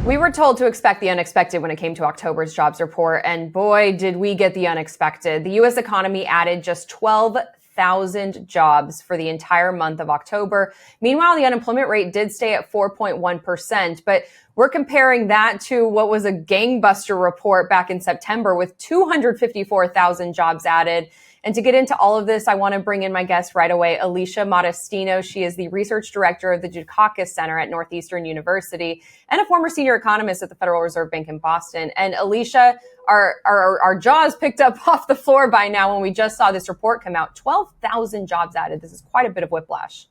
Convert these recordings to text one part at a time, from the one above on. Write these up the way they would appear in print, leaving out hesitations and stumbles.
We were told to expect the unexpected when it came to October's jobs report, and boy, did we get the unexpected. The U.S. economy added just 12,000 jobs for the entire month of October. Meanwhile, the unemployment rate did stay at 4.1%, but we're comparing that to what was a gangbuster report back in September with 254,000 jobs added. And to get into all of this, I want to bring in my guest right away, Alicia Modestino. She is the research director of the Dukakis Center at Northeastern University and a former senior economist at the Federal Reserve Bank in Boston. And Alicia, our jaws picked up off the floor by now when we just saw this report come out. 12,000 jobs added. This is quite a bit of whiplash.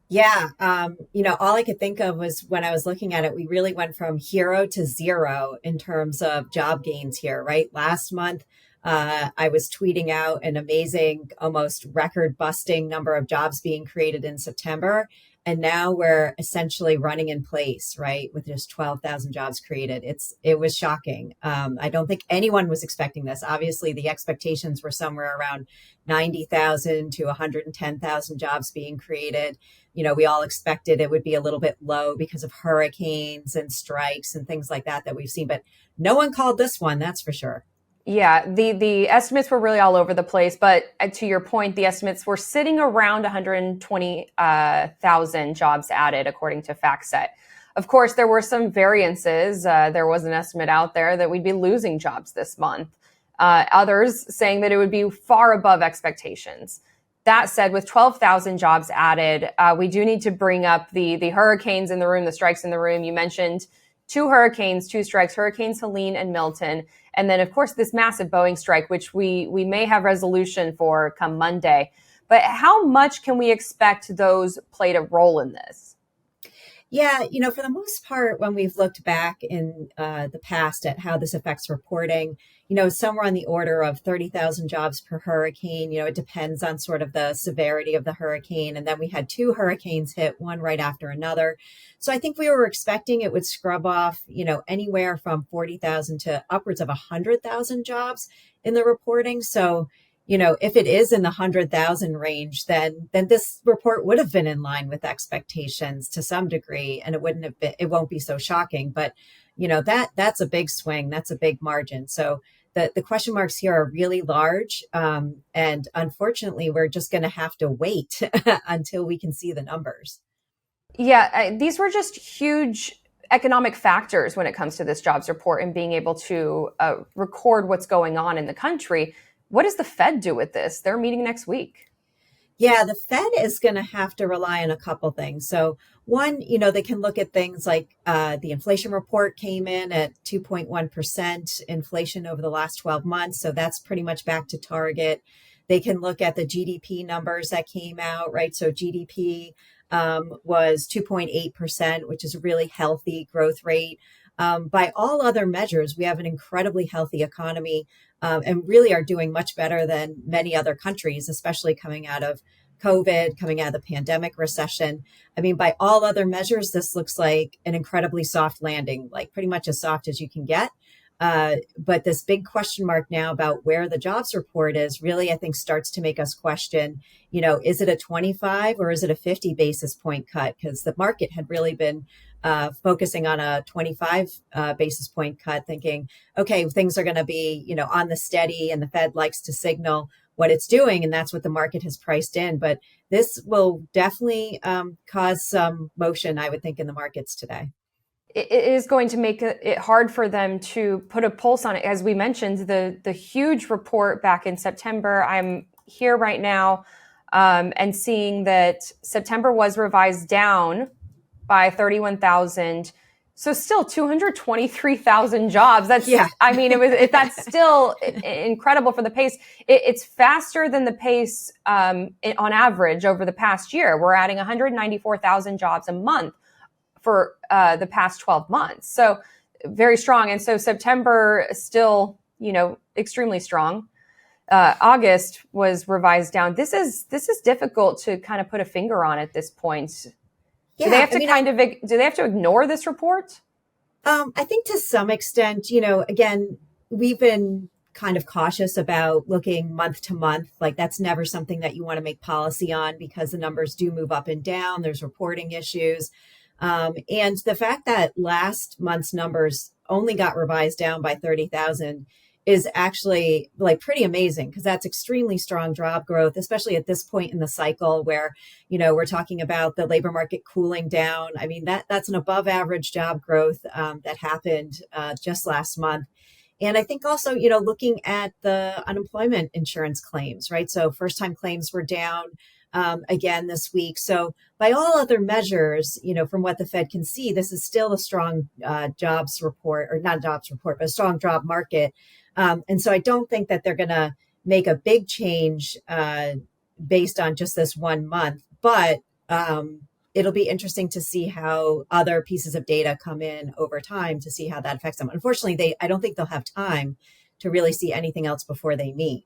Yeah. All I could think of was when I was looking at it, we really went from hero to zero in terms of job gains here, right? Last month, I was tweeting out an amazing, almost record busting number of jobs being created in September. And now we're essentially running in place, right? With just 12,000 jobs created. It was shocking. I don't think anyone was expecting this. Obviously, the expectations were somewhere around 90,000 to 110,000 jobs being created. We all expected it would be a little bit low because of hurricanes and strikes and things like that we've seen, but no one called this one, that's for sure. Yeah, the estimates were really all over the place, but to your point, the estimates were sitting around 120,000 jobs added, according to FactSet. Of course, there were some variances. There was an estimate out there that we'd be losing jobs this month. Others saying that it would be far above expectations. That said, with 12,000 jobs added, we do need to bring up the hurricanes in the room, the strikes in the room. You mentioned two hurricanes, two strikes, Hurricanes Helene and Milton. And then, of course, this massive Boeing strike, which we may have resolution for come Monday. But how much can we expect those played a role in this? Yeah, for the most part, when we've looked back in the past at how this affects reporting, somewhere on the order of 30,000 jobs per hurricane. It depends on sort of the severity of the hurricane. And then we had two hurricanes hit, one right after another. So I think we were expecting it would scrub off, anywhere from 40,000 to upwards of 100,000 jobs in the reporting. So if it is in the 100,000 range, then this report would have been in line with expectations to some degree, and it won't be so shocking. But, that's a big swing. That's a big margin. So the question marks here are really large. And unfortunately, we're just going to have to wait until we can see the numbers. Yeah, these were just huge economic factors when it comes to this jobs report and being able to record what's going on in the country. What does the Fed do with this? They're meeting next week. Yeah, the Fed is going to have to rely on a couple things. So one, they can look at things like the inflation report came in at 2.1% inflation over the last 12 months. So that's pretty much back to target. They can look at the GDP numbers that came out, right? So GDP was 2.8%, which is a really healthy growth rate. By all other measures, we have an incredibly healthy economy and really are doing much better than many other countries, especially coming out of COVID, coming out of the pandemic recession. I mean, by all other measures, this looks like an incredibly soft landing, like pretty much as soft as you can get. But this big question mark now about where the jobs report is really, I think, starts to make us question, is it a 25 or is it a 50 basis point cut? Because the market had really been focusing on a 25 basis point cut, thinking, okay, things are going to be, on the steady, and the Fed likes to signal what it's doing, and that's what the market has priced in. But this will definitely cause some motion, I would think, in the markets today. It is going to make it hard for them to put a pulse on it. As we mentioned, the huge report back in September, I'm here right now and seeing that September was revised down by 31,000. So still 223,000 jobs. That's, yeah. I mean, that's still incredible for the pace. It's faster than the pace on average over the past year. We're adding 194,000 jobs a month for the past 12 months. So very strong. And so September still, extremely strong. August was revised down. This is difficult to kind of put a finger on at this point. Yeah, do they have to ignore this report? I think to some extent, again, we've been kind of cautious about looking month to month. Like that's never something that you want to make policy on because the numbers do move up and down. There's reporting issues. And the fact that last month's numbers only got revised down by 30,000 is actually like pretty amazing because that's extremely strong job growth, especially at this point in the cycle where, we're talking about the labor market cooling down. I mean, that's an above average job growth that happened just last month. And I think also, looking at the unemployment insurance claims, right? So first time claims were down again this week. So by all other measures, from what the Fed can see, this is still a strong jobs report, or not jobs report, but a strong job market. And so I don't think that they're going to make a big change based on just this 1 month, but it'll be interesting to see how other pieces of data come in over time to see how that affects them. Unfortunately, I don't think they'll have time to really see anything else before they meet.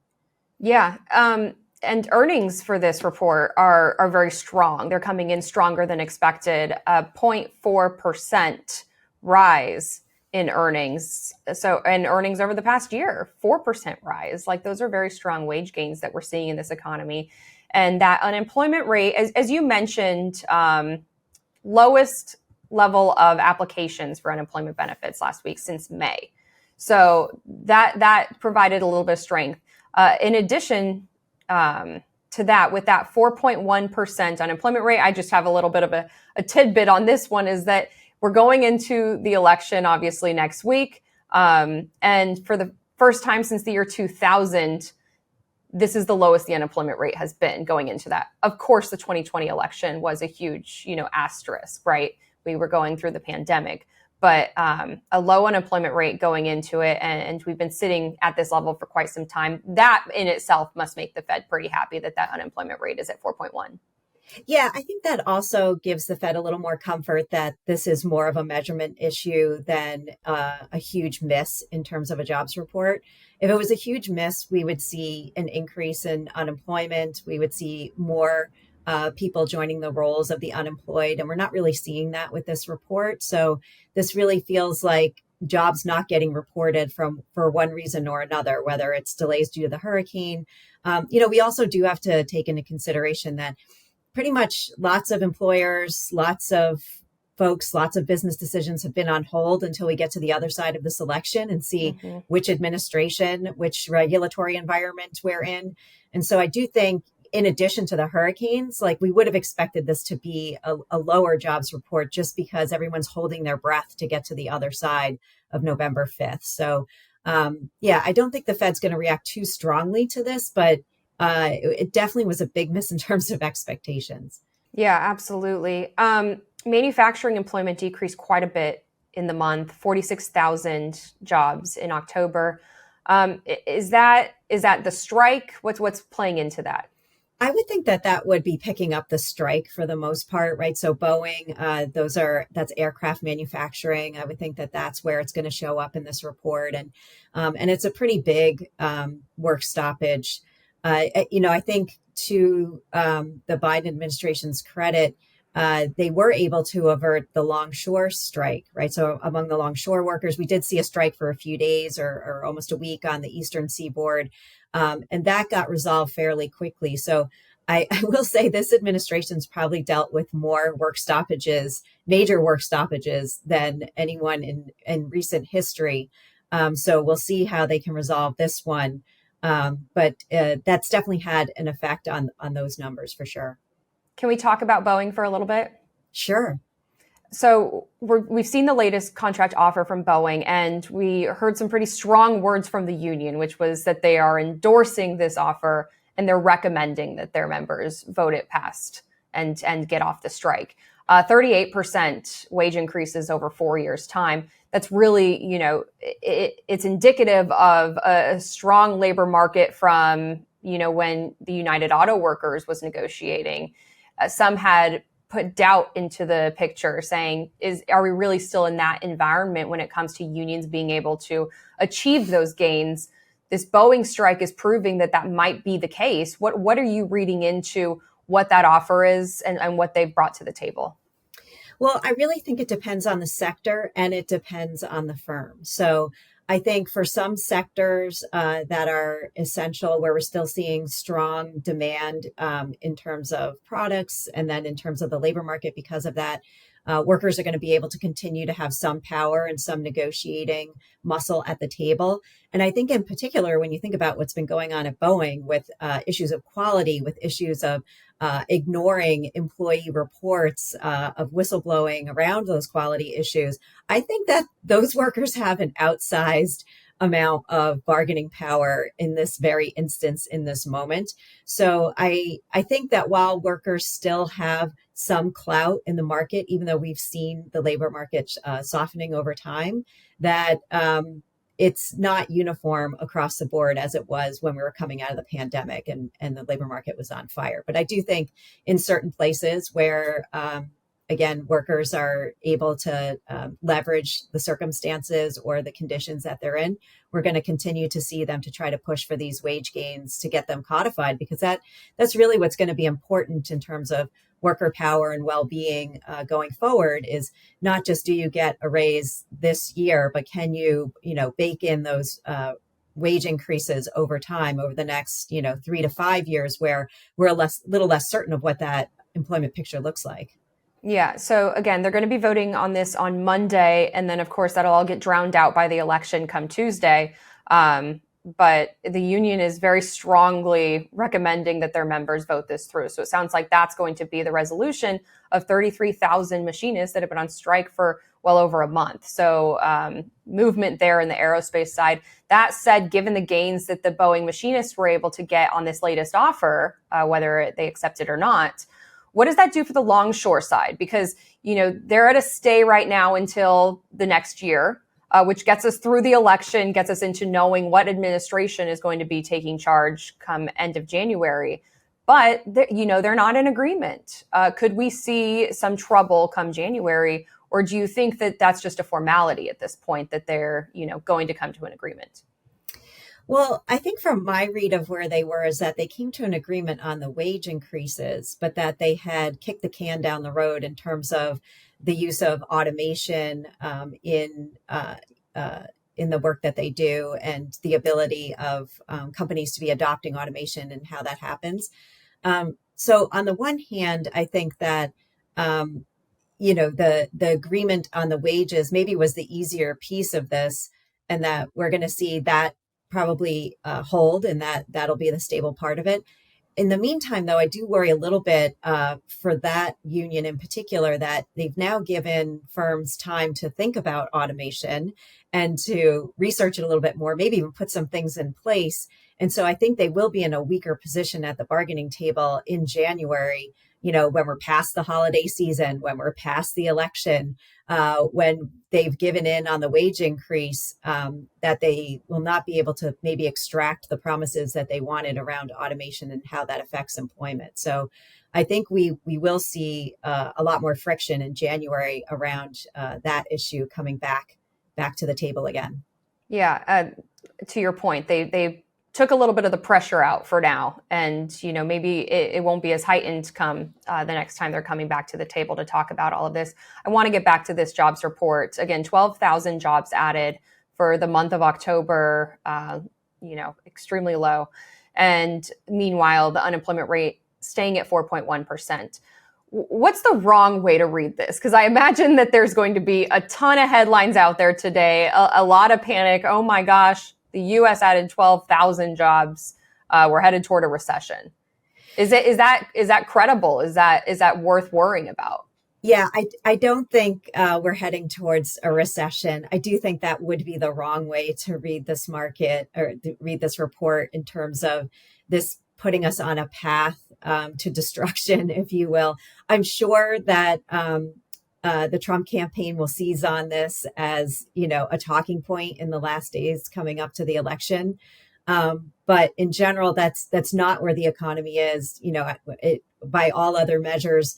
Yeah. And earnings for this report are very strong. They're coming in stronger than expected, a 0.4% rise in earnings. So, and earnings over the past year, 4% rise. Like those are very strong wage gains that we're seeing in this economy. And that unemployment rate, as you mentioned, lowest level of applications for unemployment benefits last week since May. So that provided a little bit of strength. In addition to that, with that 4.1% unemployment rate, I just have a little bit of a tidbit on this one is that we're going into the election, obviously, next week. And for the first time since the year 2000, this is the lowest the unemployment rate has been going into that. Of course, the 2020 election was a huge, asterisk, right? We were going through the pandemic, but a low unemployment rate going into it. And we've been sitting at this level for quite some time. That in itself must make the Fed pretty happy that unemployment rate is at 4.1. Yeah, I think that also gives the Fed a little more comfort that this is more of a measurement issue than a huge miss in terms of a jobs report. If it was a huge miss, we would see an increase in unemployment. We would see more people joining the rolls of the unemployed. And we're not really seeing that with this report. So this really feels like jobs not getting reported for one reason or another, whether it's delays due to the hurricane. We also do have to take into consideration that pretty much lots of employers, lots of folks, lots of business decisions have been on hold until we get to the other side of this election and see which administration, which regulatory environment we're in. And so I do think, in addition to the hurricanes, like we would have expected this to be a lower jobs report just because everyone's holding their breath to get to the other side of November 5th. So I don't think the Fed's going to react too strongly to this, but it definitely was a big miss in terms of expectations. Yeah, absolutely. Manufacturing employment decreased quite a bit in the month, 46,000 jobs in October. Is that the strike? What's playing into that? I would think that would be picking up the strike for the most part, right? So Boeing, that's aircraft manufacturing. I would think that that's where it's going to show up in this report, and it's a pretty big work stoppage. I think to the Biden administration's credit, they were able to avert the longshore strike, right? So among the longshore workers, we did see a strike for a few days or almost a week on the eastern seaboard. And that got resolved fairly quickly. So I will say this administration's probably dealt with more major work stoppages than anyone in recent history. So we'll see how they can resolve this one. But that's definitely had an effect on those numbers for sure. Can we talk about Boeing for a little bit? Sure. So we've seen the latest contract offer from Boeing, and we heard some pretty strong words from the union, which was that they are endorsing this offer and they're recommending that their members vote it past and get off the strike. 38% wage increases over 4 years' time. That's really, it's indicative of a strong labor market from, when the United Auto Workers was negotiating. Some had put doubt into the picture saying, are we really still in that environment when it comes to unions being able to achieve those gains? This Boeing strike is proving that might be the case. What are you reading into what that offer is and what they've brought to the table? Well, I really think it depends on the sector and it depends on the firm. So I think for some sectors that are essential, where we're still seeing strong demand in terms of products and then in terms of the labor market because of that, workers are going to be able to continue to have some power and some negotiating muscle at the table. And I think in particular, when you think about what's been going on at Boeing with issues of quality, with issues of ignoring employee reports, of whistleblowing around those quality issues, I think that those workers have an outsized amount of bargaining power in this very instance, in this moment. So I think that while workers still have some clout in the market, even though we've seen the labor market softening over time, that it's not uniform across the board as it was when we were coming out of the pandemic and the labor market was on fire. But I do think in certain places where again, workers are able to leverage the circumstances or the conditions that they're in, we're going to continue to see them to try to push for these wage gains to get them codified, because that's really what's going to be important in terms of worker power and well-being going forward, is not just do you get a raise this year, but can you, bake in those wage increases over time over the next, 3 to 5 years, where we're a little less certain of what that employment picture looks like. Yeah. So again, they're going to be voting on this on Monday. And then, of course, that'll all get drowned out by the election come Tuesday. But the union is very strongly recommending that their members vote this through. So it sounds like that's going to be the resolution of 33,000 machinists that have been on strike for well over a month. So movement there in the aerospace side. That said, given the gains that the Boeing machinists were able to get on this latest offer, whether they accept it or not, what does that do for the longshore side? Because, they're at a stay right now until the next year, which gets us through the election, gets us into knowing what administration is going to be taking charge come end of January. But, they're not in agreement. Could we see some trouble come January? Or do you think that that's just a formality at this point, that they're, going to come to an agreement? Well, I think from my read of where they were is that they came to an agreement on the wage increases, but that they had kicked the can down the road in terms of the use of automation in the work that they do, and the ability of companies to be adopting automation and how that happens. So on the one hand, I think that the agreement on the wages maybe was the easier piece of this, and that we're going to see that probably hold, and that'll be the stable part of it. In the meantime, though, I do worry a little bit for that union in particular, that they've now given firms time to think about automation and to research it a little bit more, maybe even put some things in place. And so I think they will be in a weaker position at the bargaining table in January, when we're past the holiday season, when we're past the election, when they've given in on the wage increase, that they will not be able to maybe extract the promises that they wanted around automation and how that affects employment. So I think we will see a lot more friction in January around that issue coming back to the table again. Yeah. To your point, they took a little bit of the pressure out for now. And, maybe it won't be as heightened come the next time they're coming back to the table to talk about all of this. I want to get back to this jobs report. Again, 12,000 jobs added for the month of October, extremely low. And meanwhile, the unemployment rate staying at 4.1%. What's the wrong way to read this? Because I imagine that there's going to be a ton of headlines out there today, a lot of panic. Oh my gosh, the U.S. added 12,000 jobs. We're headed toward a recession. Is that credible? Is that worth worrying about? Yeah, I don't think we're heading towards a recession. I do think that would be the wrong way to read this market, or read this report, in terms of this putting us on a path to destruction, if you will. I'm sure that the Trump campaign will seize on this as, a talking point in the last days coming up to the election. But in general, that's not where the economy is. By all other measures,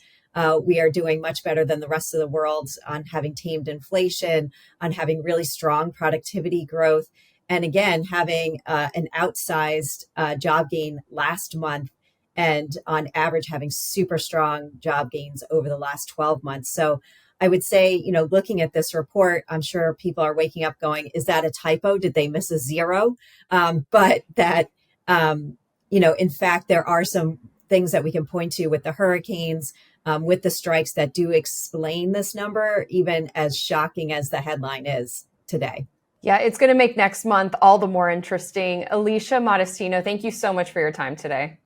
we are doing much better than the rest of the world on having tamed inflation, on having really strong productivity growth, and again, having an outsized job gain last month, and on average having super strong job gains over the last 12 months. So I would say, looking at this report, I'm sure people are waking up going, is that a typo? Did they miss a zero? But that, in fact, there are some things that we can point to with the hurricanes, with the strikes that do explain this number, even as shocking as the headline is today. Yeah, it's going to make next month all the more interesting. Alicia Modestino, thank you so much for your time today.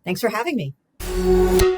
Thanks for having me.